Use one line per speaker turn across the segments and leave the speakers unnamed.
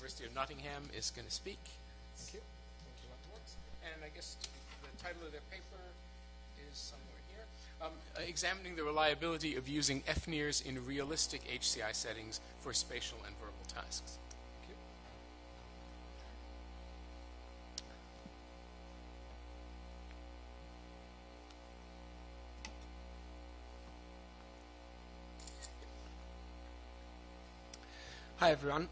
University of Nottingham is going to speak.
Thank you.
Thank you, Dr. Watts. And I guess the title of their paper is somewhere here. Examining the reliability of using fNIRS in realistic HCI settings for spatial and verbal tasks. Thank you.
Hi everyone.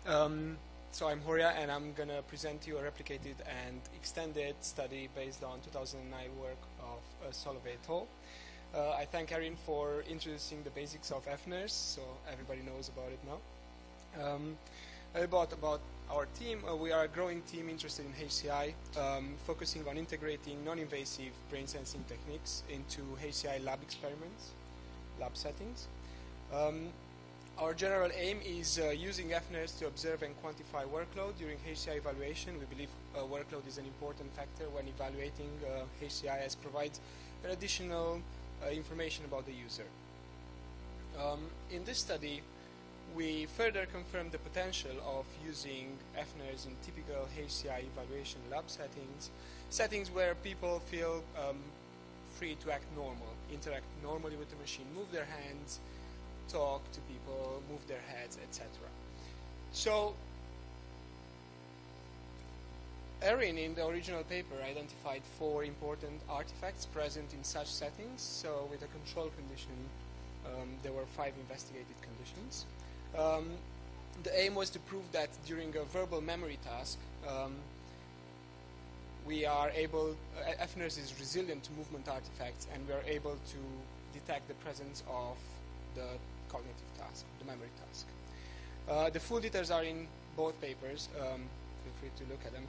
So I'm Horia, and I'm going to present you a replicated and extended study based on 2009 work of Solovay et al. I thank Erin for introducing the basics of fNIRS, so everybody knows about it now. About our team, we are a growing team interested in HCI, focusing on integrating non-invasive brain sensing techniques into HCI lab experiments, lab settings. Our general aim is using fNIRS to observe and quantify workload during HCI evaluation. We believe workload is an important factor when evaluating HCI, as provides an additional information about the user. In this study, we further confirmed the potential of using fNIRS in typical HCI evaluation lab settings where people feel free to act normal, interact normally with the machine, move their hands, talk to people, move their heads, etc. So, Erin in the original paper identified 4 important artifacts present in such settings. So with a control condition, there were 5 investigated conditions. The aim was to prove that during a verbal memory task, we are able, fNIRS is resilient to movement artifacts, and we are able to detect the presence of the cognitive task, the memory task. The full details are in both papers. Feel free to look at them.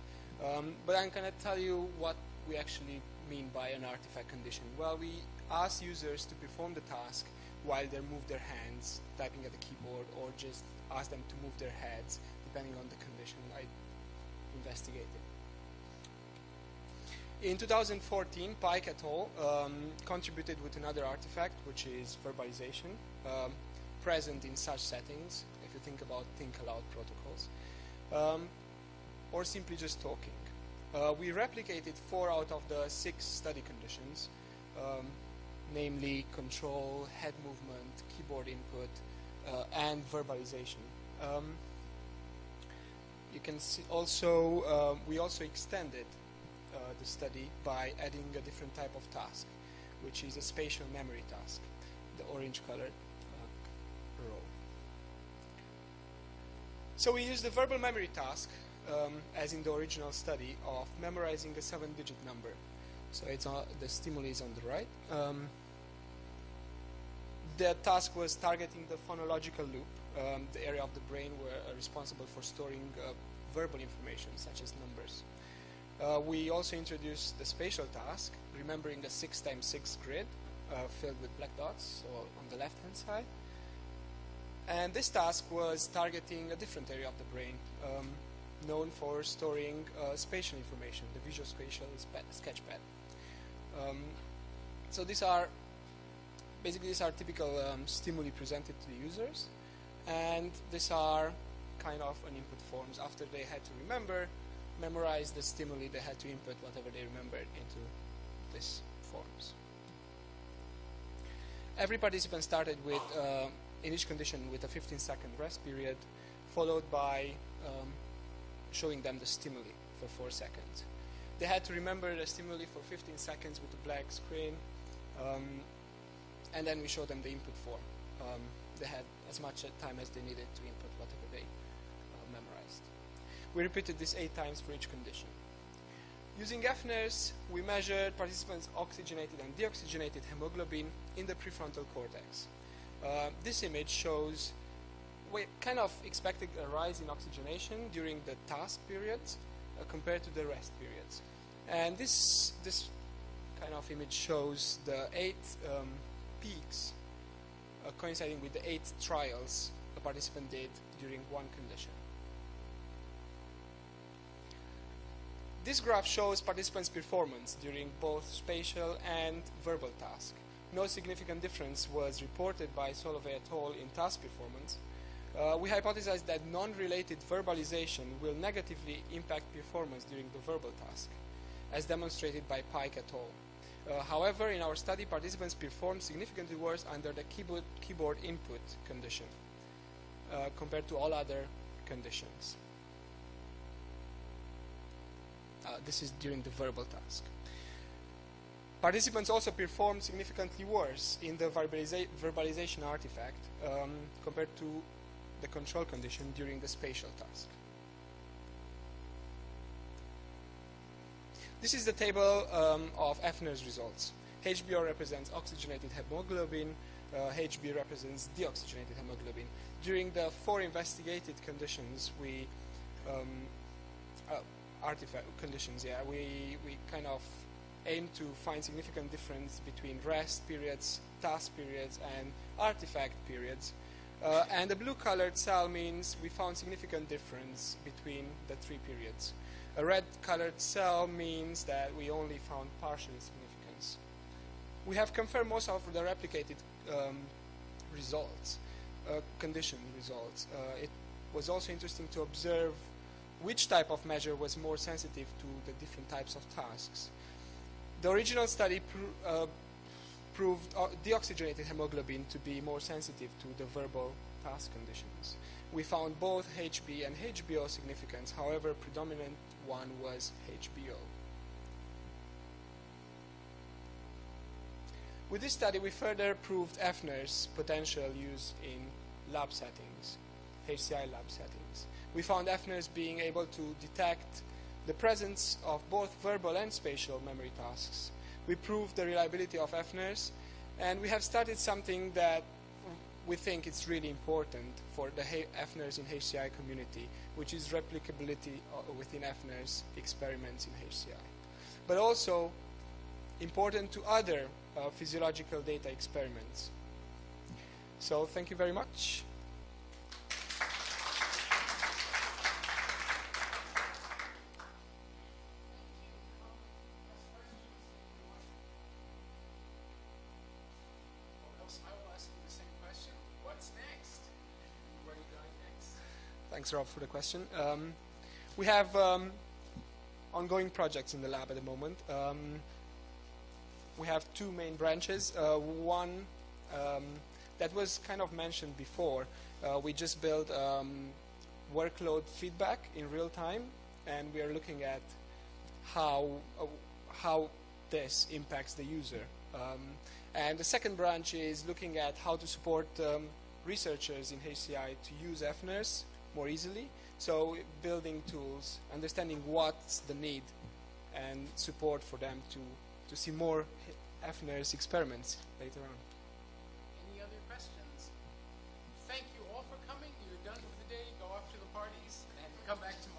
But I'm going to tell you what we actually mean by an artifact condition. Well, we ask users to perform the task while they move their hands, typing at the keyboard, or just ask them to move their heads, depending on the condition I investigated. In 2014, Pike et al. Contributed with another artifact, which is verbalization, present in such settings, if you think about think-aloud protocols, or simply just talking. We replicated 4 out of the 6 study conditions, namely control, head movement, keyboard input, and verbalization. You can see also, we also extended the study by adding a different type of task, which is a spatial memory task, the orange colored row. So we used the verbal memory task, as in the original study, of memorizing a 7-digit number. So it's the stimuli is on the right. The task was targeting the phonological loop, the area of the brain where responsible for storing verbal information, such as numbers. We also introduced the spatial task, remembering a 6x6 grid filled with black dots, so on the left-hand side. And this task was targeting a different area of the brain, known for storing spatial information, the visual-spatial sketchpad. So these are typical stimuli presented to the users, and these are kind of an input forms. After they had to memorize the stimuli, they had to input whatever they remembered into these forms. Every participant started with, in each condition, with a 15-second rest period, followed by showing them the stimuli for 4 seconds. They had to remember the stimuli for 15 seconds with a black screen, and then we showed them the input form. They had as much time as they needed to input whatever they memorized. We repeated this 8 times for each condition. Using fNIRS, we measured participants' oxygenated and deoxygenated hemoglobin in the prefrontal cortex. This image shows we kind of expected a rise in oxygenation during the task periods compared to the rest periods. And this kind of image shows the 8 peaks coinciding with the 8 trials a participant did during one condition. This graph shows participants' performance during both spatial and verbal tasks. No significant difference was reported by Solovay et al. In task performance. We hypothesized that non-related verbalization will negatively impact performance during the verbal task, as demonstrated by Pike et al. However, in our study, participants performed significantly worse under the keyboard input condition compared to all other conditions. This is during the verbal task. Participants also performed significantly worse in the verbalization artifact compared to the control condition during the spatial task. This is the table of fNIRS results. HBO represents oxygenated hemoglobin, HB represents deoxygenated hemoglobin. During the 4 investigated conditions, we kind of aim to find significant difference between rest periods, task periods, and artifact periods. And the blue-colored cell means we found significant difference between the 3 periods. A red-colored cell means that we only found partial significance. We have confirmed most of the replicated results, condition results. It was also interesting to observe which type of measure was more sensitive to the different types of tasks. The original study proved deoxygenated hemoglobin to be more sensitive to the verbal task conditions. We found both HB and HBO significance, however, predominant one was HBO. With this study, we further proved fNIRS' potential use in lab settings, HCI lab settings. We found fNIRS being able to detect the presence of both verbal and spatial memory tasks. We proved the reliability of fNIRS, and we have started something that we think is really important for the fNIRS in HCI community, which is replicability within fNIRS experiments in HCI. But also important to other physiological data experiments. So thank you very much. Thanks, Rob, for the question. We have ongoing projects in the lab at the moment. We have 2 main branches. One that was kind of mentioned before. We just built workload feedback in real time, and we are looking at how this impacts the user. And the second branch is looking at how to support researchers in HCI to use fNIRS more easily. So building tools, understanding what's the need, and support for them to see more fNIRS experiments later on.
Any other questions? Thank you all for coming. You're done for the day. Go off to the parties and come back to